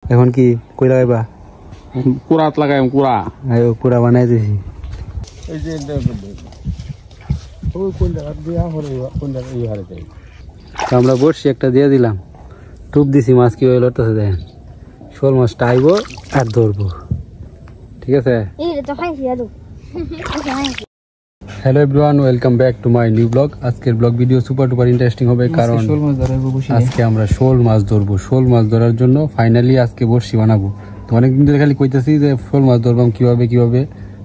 এখন কি কই লাগাইবা? কুড়াত লাগাইম কুড়া। আয় কুড়া বানাই দিছি। এই যে ওই কোন জায়গা দিয়া হরে কোন জায়গা এই হারে যাই। তো আমরা বড়শি একটা দিয়ে দিলাম, টুপ দিছি, মাছ কি হয়ে লড়তেছে দেখেন। শোল মাছটা আইব আর ধরবো, ঠিক আছে? Hello everyone, welcome back to my new blog. আজকের blog video super duper interesting হবে, কারণ আজকে আমরা শোল মাছ ধরবো। শোল মাছ ধরার জন্য ফাইনালি আজকে বড়শি বানাবো। তো অনেকদিন ধরে খালি কইতেছি যে শোল মাছ ধরবাম কিভাবে।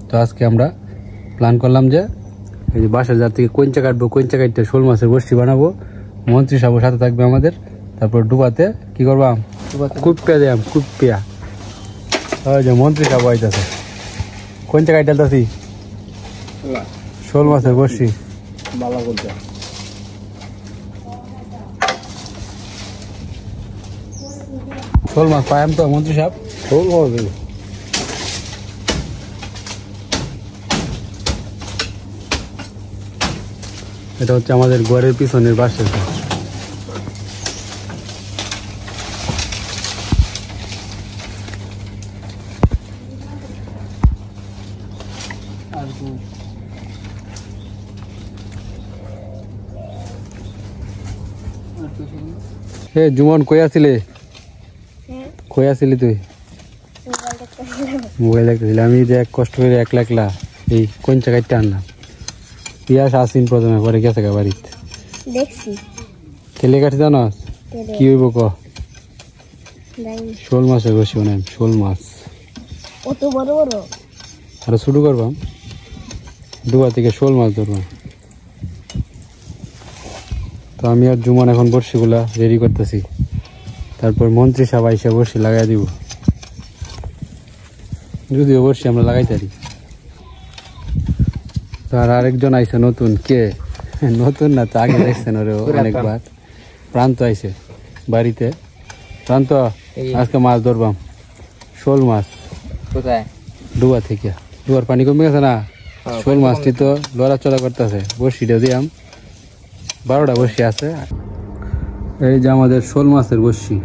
তো আজকে আমরা প্ল্যান করলাম যে এই যে বাসার যার থেকে কইঞ্চা কাটবো, কইঞ্চা কাটতে শোল মাছের বড়শি বানাবো। মন্ত্রী সাহেবের সাথে থাকবে আমাদের। তারপর ডুবাতে কি করবাম? কুপিয়া দিলাম, কুপিয়া। ওই যে মন্ত্রী সাহেব আইতাছে, কইঞ্চা কাটতেছি শোল মাছের বড়শি। শোল মাছ পাইম তো মন্ত্রী সাহেব? শোল মাছ এটা হচ্ছে আমাদের ঘরের পিছনের বাসের। হে জুমন, কই আছিলি? কই আছিলি তুই? মোবাইল দেখতেছিলি। আমি যে এক কষ্ট করে একলা এই কঞ্চা কাটতে আনলাম। পিয়াস আসিন প্রথমে, পরে গেছে গা বাড়িতে। দেখছি কেলে কাটি জানাস? কি হইব ক? শোল মাছের বসি বানাই, শোল মাছ। কত বড় বড় আরো শুরু করবাম, ডুবা থেকে শোল মাছ ধরবাম। তো আমি আর জুমান এখন বড়শিগুলা রেডি করতেছি। তারপর মন্ত্রী সাহেব আইসা বড়শি লাগাই দিব। যদিও বড়শি আমরা লাগাইতে পারি। আর আরেকজন আইসে নতুন। কে নতুন? না তো আগে দেখছেন ওরে অনেকবার। প্রান্ত আইসে বাড়িতে। প্রান্ত, আজকে মাছ ধরবাম, শোল মাছ। কোথায়? ডুবা থেকে। ডুবার পানি কমে গেছে না, শোল মাছটি তো লড়াচড়া করতেছে। বড়শিটা দিয়াম, 12টা বড়শি আছে। এই যে আমাদের শোল মাছের বড়শি,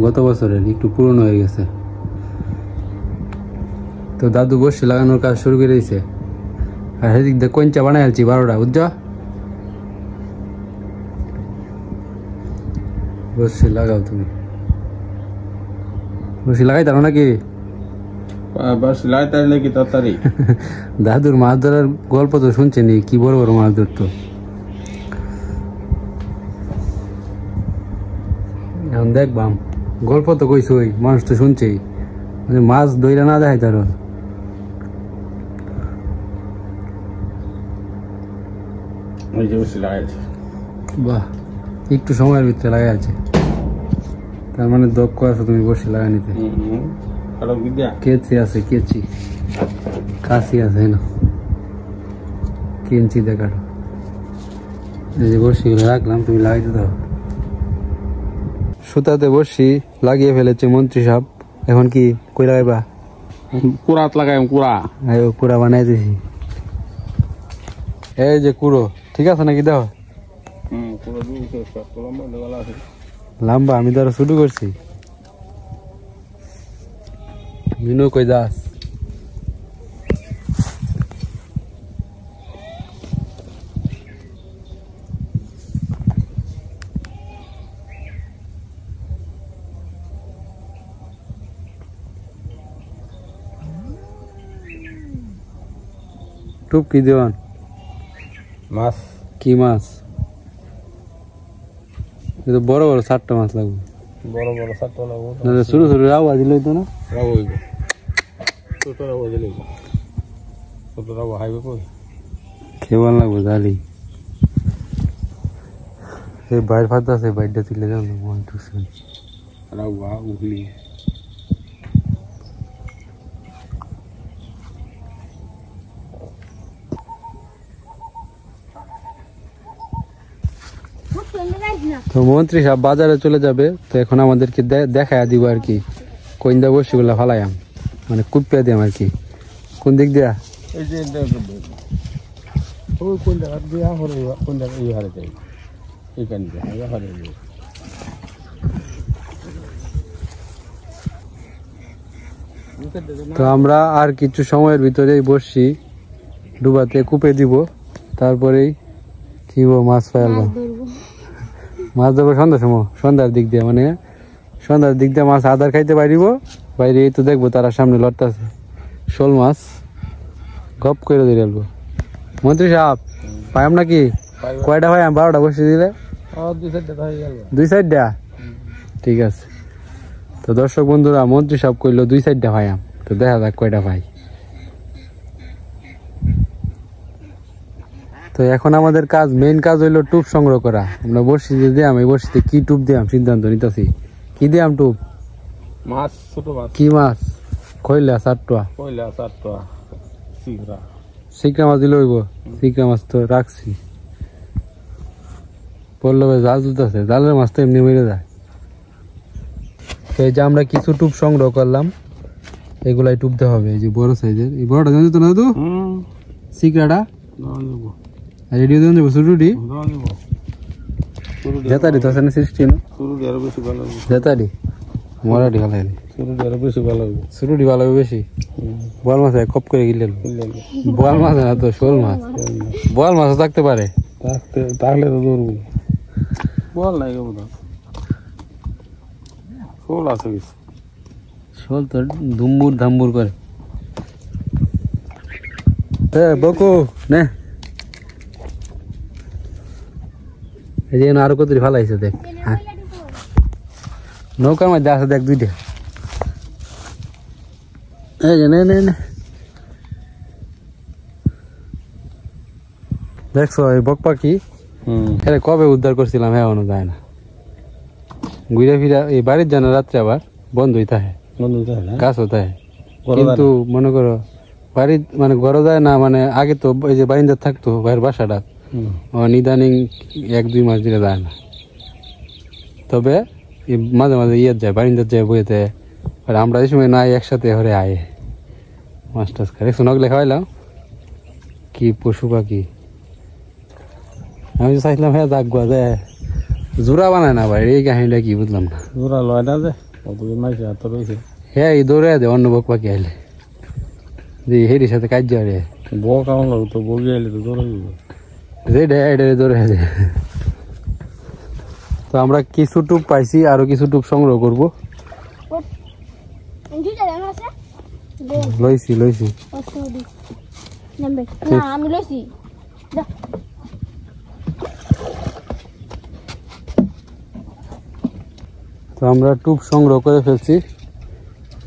গত বছরের, একটু পুরনো হয়ে গেছে। তো দাদু বড়শি লাগানোর কাজ শুরু করে দিয়েছে। আর সেদিক দিয়ে কঞ্চা বানাই ফেলছি 12টা, বুঝছ? বড়শি লাগাও তুমি। বড়শি লাগাই তারো নাকি? কি তাড়াতাড়ি দাদুর মাছ ধরার গল্প তো শুনছেনি, কি বড় বড় মাছ ধরতো। এখন দেখবাম, গল্প তো কইছই, মানুষ তো শুনছেই, মাছ ধইরা না দেখাই তার। বাহ, একটু সময়ের ভিতরে লাগাই আছে। তার মানে দক্ষ আছো তুমি বসে লাগা নিতে। কেচি আছে, কেচি, কাশি আছে না, কেঞ্চি দেখাটো। এই যে বড়শিগুলো রাখলাম, তুমি লাগাইতে দাও। সুতাতে বড়শি লাগিয়ে ফেলেছে মন্ত্রী সাহেব। এখন কি কই লাগাইবা? কুড়াত লাগাইম কুড়া। আয় কুড়া বানাই দিছি। এই যে কুড়ো ঠিক আছে নাকি? দাও লম্বা, আমি তো আরো শুরু করছি। মিনু কই দাস? টুপ কি দেওয়ান? মাছ। কি মাছ? বড় বড় 7টা মাছ লাগবে। বড় বড় 7টা লাগবে না, ছোট ছোট রাওয়া দিলে তো না। রাও হইব, ছোট রাও দিলে ছোট রাও হাইবে কই খেওয়ান লাগবে জালি। এই বাইর ফাদ আছে, বাইরটা তুলে যাও না। 1 2 3 রাও উগলি। তো মন্ত্রী সাহেব বাজারে চলে যাবে, তো এখন আমাদেরকে দেখায় দিব আর কি কইন্দা বড়শিগুলা ফালাইয়াম, মানে কুপিয়া দিয়াম আর কি। কোন দিক দিয়া? এই যে ওই কোন জায়গা দিয়া হরে কোন জায়গা এই হারে যাই, এইখান দিয়ে হারে যাই। তো আমরা আর কিছু সময়ের ভিতরেই বসছি ডুবাতে কুপে দিব, তারপরেই কি মাছ পাইলাম। মাছ ধরবো সন্ধ্যার সময়, সন্ধ্যার দিক দিয়ে, মানে সন্ধ্যার দিক দিয়ে মাছ আদার খাইতে পারিব। বাইরে এই তো দেখবো তারা সামনে লড়তেছে শোল মাছ, গপ করে দিয়ে আলবো। মন্ত্রী সাহেব পাইম নাকি? কয়টা পাইম? 12টা বসে দিলে 2 সাইডটা, ঠিক আছে। তো দর্শক বন্ধুরা, মন্ত্রী সাহেব কইলো 2 সাইডটা পাইম, তো দেখা যাক কয়টা পাই। তো এখন আমাদের কাজ, মেইন কাজ হইলো টুপ সংগ্রহ করা। আমরা বর্ষি যে দিয়াম, এই বর্ষিতে কি টুপ দিয়াম সিদ্ধান্ত নিতেছি। কি দিয়াম টুপ? মাছ, ছোট মাছ। কি মাছ? কইলা 4 টাকা, কইলা 4 টাকা, সিগরা। সিকরা মাছ দিলে হইব। সিকরা মাছ তো রাখছি। পল্লবে জাল জুতাছে, জালের মাছ তো এমনি মেরে যায়। তো এই যে আমরা কিছু টুপ সংগ্রহ করলাম, এগুলাই টুপ দেওয়া হবে। এই যে বড় সাইজের, এই বড়টা জানো তো না? তো সিকরাটা রেডিও দেন দেবো। সুরুডি জেতারি তো আছে না 16? সুরুডি আরো বেশি ভালো হবে। জেতারি মরাটি ভালো হবে। সুরুডি আরো বেশি ভালো হবে। সুরুডি ভালো হবে বেশি। বোয়াল মাছ কপ করে গিলে, বোয়াল মাছ না তো শোল মাছ। বোয়াল মাছও থাকতে পারে, তাহলে তো ধরবো। বল নাই গো না, শোল আছে বেশি। শোল তো ধুম্বুর ধাম্বুর করে। বকু নে, এই যে আরো কত ভালো আছে দেখ। হ্যাঁ, নৌকার মধ্যে আছে দেখ 2টা। এই যে নে নে নে, দেখছো এই বক পাখি? আরে কবে উদ্ধার করছিলাম, এখনো যায় না। ঘুরে ফিরা এই বাড়ির জানা রাত্রে আবার বন্ধই থাকে, গাছও থাকে, কিন্তু মনে করো বাড়ি মানে ঘর যায় না। মানে আগে তো এই যে বাইন্দার থাকতো ভাইয়ের বাসাটা, নিদানিং 1-2 মাস ধরে যায় না। তবে মাঝে মাঝে ইয়ে যায়, বারিন্দার যায় বইতে। আর আমরা এই সময় নাই একসাথে হরে আয়ে মাছ টাছ খাই। শোনাক লেখা হইলাম কি পশু পাখি। আমি তো চাইছিলাম হ্যাঁ দাগুয়া যায়, জোড়া বানায় না ভাই। এই কাহিনীটা কি বুঝলাম না। জোড়া লয় না যে কতদিন মাইছে হাত রয়েছে। হ্যাঁ এই দৌড়ে দে অন্য বক পাখি আইলে, যে হেরির সাথে কাজ যাবে। বক আমার লাগতো, তো বগি আইলে তো দৌড়ে যাবে। দৌড়ে দে। তো আমরা কিছু টুপ পাইছি, আরো কিছু টুপ সংগ্রহ করবো। লইছি আমি লইছি। তো আমরা টুপ সংগ্রহ করে ফেলছি।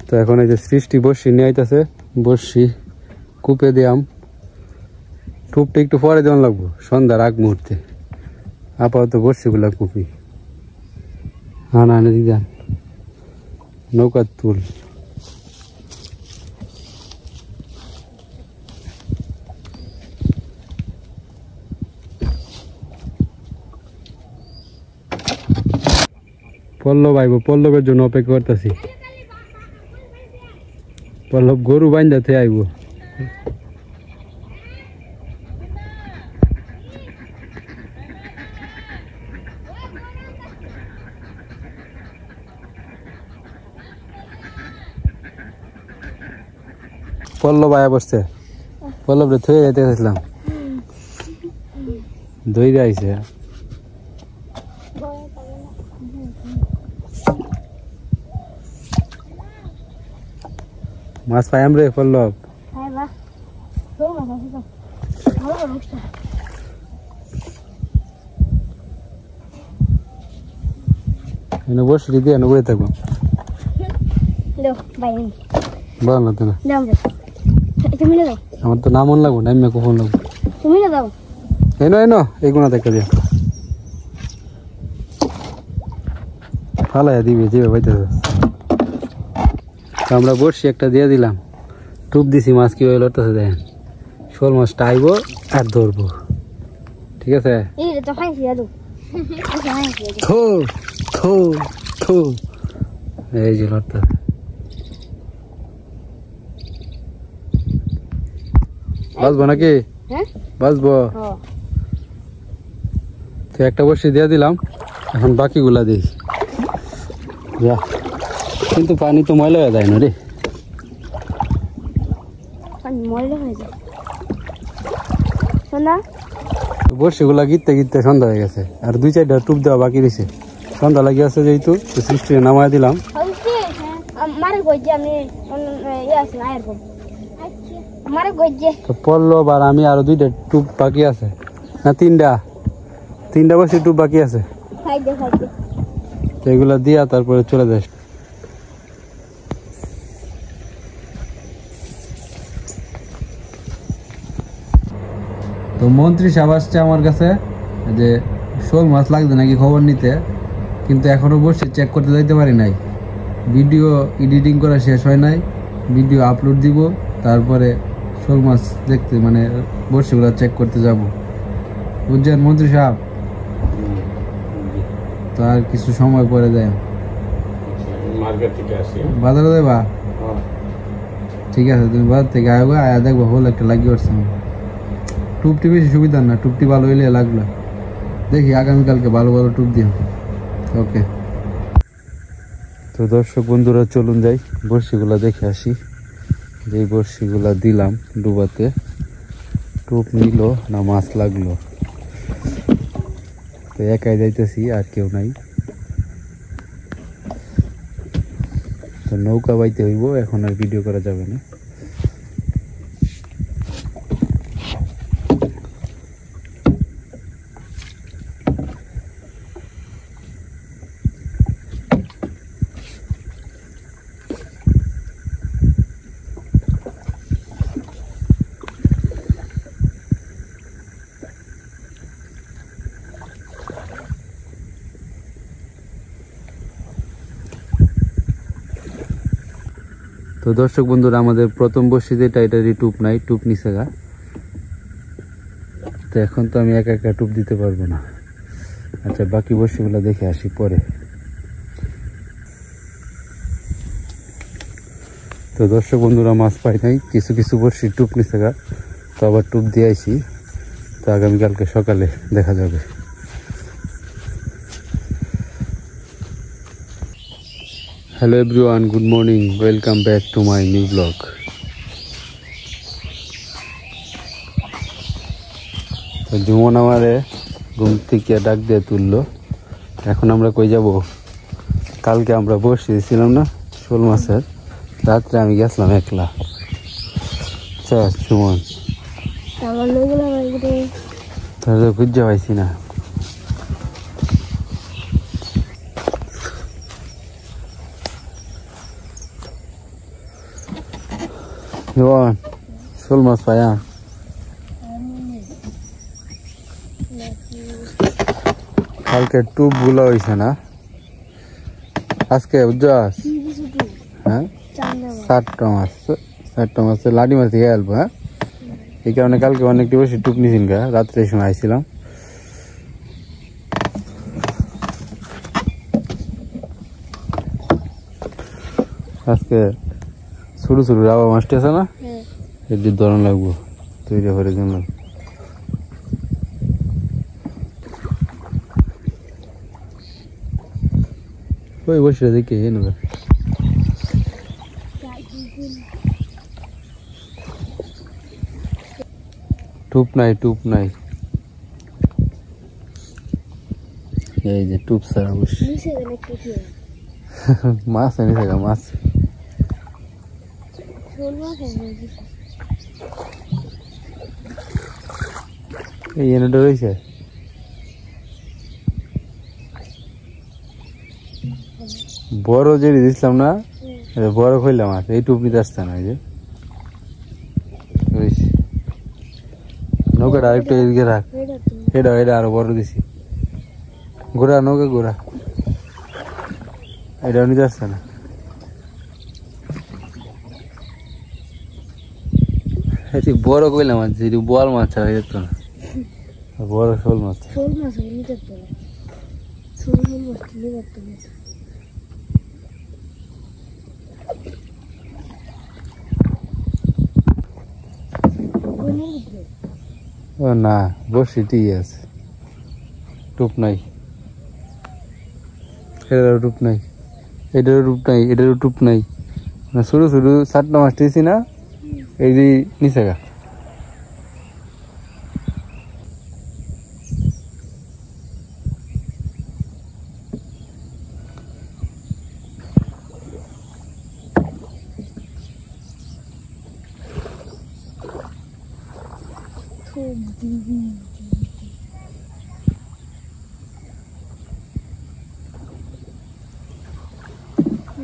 তো এখন এই যে সৃষ্টি বর্ষি নিয়ে আইতাছে, বর্ষি কুপে দিয়াম। টুপটা একটু পরে দেওয়ান লাগবো, সন্ধ্যার আগ মুহূর্তে। আপাতত বর্ষিগুলা কুপি না দিদান নৌকার তুল। পল্লব আইব, পল্লবের জন্য অপেক্ষা করতেছি। পল্লব গরু বাইন্দাতে আইব। পল্লব আয়া বসছে, পল্লব রে থয়ে যেতে গেছিলাম, দইরে আইছে। মাছ পাইম রে পল্লব। বসে দিয়ে বয়ে থাকবো, বল না তো না। আমার তো নাম মন লাগবো, নামে কখন লাগবো। এনো এইগুলো দেখা দিয়া ফালাই দিবে যে বাইতে। আমরা বসছি একটা দিয়ে দিলাম, টুপ দিছি, মাছ কি হয়ে লড়তেছে দেখেন। শোল মাছটা আইব আর ধরবো, ঠিক আছে। এই যে লড়তেছে, বাঁচবো নাকি? বাঁচবো। তো একটা বসে দিয়ে দিলাম, এখন বাকিগুলা দিই। যা, কিন্তু পানি তো ময়লা হয়ে যায় না রে। মরে হয়ে যায় শোনা বর্ষিগুলা গিতে গিতে সন্ধ্যা হয়ে গেছে আর 2-4টা টুপ দেওয়া বাকি রয়েছে সন্ধ্যা লাগি আছে যেহেতু সৃষ্টি নামায় দিলাম মারে গজ্জে আমি ইয়ে আছে আয়ের কম মারে গজ্জে তো পড়লো আর আমি আরো 2টা টুপ বাকি আছে না 3টা বর্ষি টুপ বাকি আছে খাইদে তো এগুলা দিয়া তারপরে চলে যাস তো মন্ত্রী সাহেব আসছে আমার কাছে যে শোল মাছ লাগবে নাকি খবর নিতে কিন্তু এখনো বসে চেক করতে যাইতে পারি নাই ভিডিও এডিটিং করা শেষ হয় নাই ভিডিও আপলোড দিব তারপরে শোল মাছ দেখতে মানে বর্ষিগুলো চেক করতে যাব বুঝছেন মন্ত্রী সাহেব তো আর কিছু সময় পরে দেয় মার্কেট থেকে আসি বাজারে দেবা ঠিক আছে তুমি বাজার থেকে আয়গা আয়া দেখবো হোল একটা লাগিয়ে উঠছে টুপটি বেশি সুবিধা না টুপটি ভালো হইলে লাগলো দেখি আগামীকালকে ভালো ভালো টুপ দিও ওকে তো দর্শক বন্ধুরা চলুন যাই বড়শিগুলা দেখে আসি যেই বড়শিগুলা দিলাম ডুবাতে টুপ নিল না মাছ লাগলো তো একাই যাইতেছি আর কেউ নাই তো নৌকা বাইতে হইব এখন আর ভিডিও করা যাবে না তো দর্শক বন্ধুরা আমাদের প্রথম বর্ষি যেটা এটারই টুপ নাই টুপ নিচে গা তো এখন তো আমি একা একা টুপ দিতে পারবো না আচ্ছা বাকি বর্ষিগুলো দেখে আসি পরে তো দর্শক বন্ধুরা মাছ পাই নাই কিছু কিছু বর্ষি টুপ নিচে গা তো আবার টুপ দিয়ে আইছি তো আগামীকালকে সকালে দেখা যাবে Hello everyone, good morning. Welcome back to my new vlog. তো জুমন আমারে ঘুম থেকে ডাক দিয়ে তুললো এখন আমরা কই যাব কালকে আমরা বসেছিলাম না শোল মাছের রাত্রে আমি গেছিলাম একলা চল জুমন তাহলে খুঁজে পাইছি না জোয়ান শোল মাছ পায়া কালকে টুপ গুলো হয়েছে না আজকে বুঝছস হ্যাঁ 7টা মাছ লাডি মাছ থেকে আলবো হ্যাঁ এই কারণে কালকে অনেকটি বেশি টুপ নিয়েছেন গা রাত্রে সময় আইছিলাম আজকে ছোট ছোট রাবা মাছটি আছে না এটি ধরন লাগবো তৈরি করে জন্য ওই বসে দেখে নেবে টুপ নাই এই যে টুপ ছাড়া বসে মাছ এনে থাকা মাছ এই এনেটা রয়েছে বড় যে দিছিলাম না বড় কইলাম মাছ এই টুপ নিতে আসছে না এই যে নৌকাটা আরেকটু এদিকে রাখ এটা আরো বড় দিছি গোড়া নৌকা গোড়া এটাও নিতে আসছে না এটি বড় কইলাম মাছ যেটি বল মাছ হয়ে যেত না বড় শোল মাছ ও না বসিটি আছে টুপ নাই এটারও টুপ নাই এটারও টুপ নাই না শুরু 7টা মাছ দিয়েছি না এই যে নিচে গা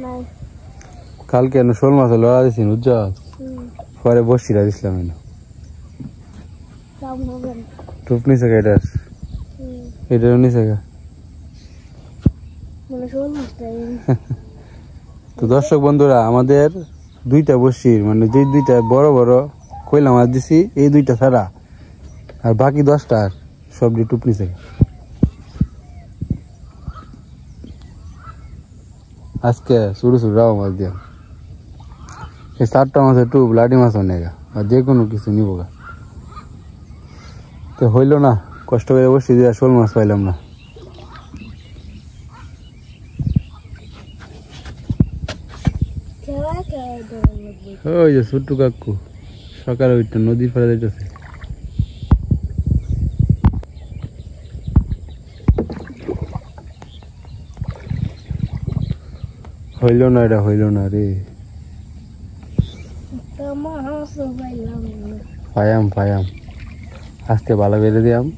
নাই কালকে শোল মাছ লড়া দিছি বুঝছ পরে বসছিলা দিছিলাম কাম হবে না। টুপ নিচে গা এটারও নিচে গা মানে শোল মাছটা তো দর্শক বন্ধুরা আমাদের দুইটা বসির মানে যে দুইটা বড় বড় কইলা মাছ দিছি এই দুইটা ছাড়া আর বাকি 10টার সবটি টুপ নিচে গা। আজকে শুরু রাও মাছ দিয়া এই 4টা মাছের টুপ লাঠি মাছ নেগা আর যে কোনো কিছু নিব গা। তো হইল না কষ্ট করে বসি দিয়া শোল মাছ পাইলাম না। খেলা খেলা ধরে লাগবে। ওই যে ছোট্ট কাকু সকালে ওইটা নদীর পাড়ে যাইতেছে। হইল না এটা হইল না রে তোমার হাঁস পাইলাম না। পায়াম আজকে ভালো বেড়ে দিয়াম।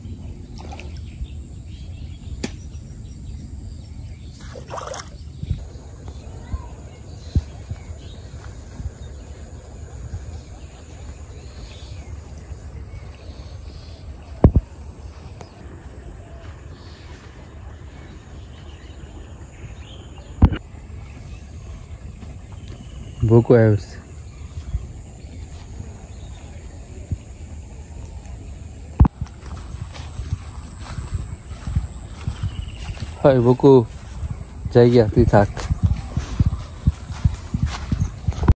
Boku hours. Hi Boku, jai gaya, তুই থাক।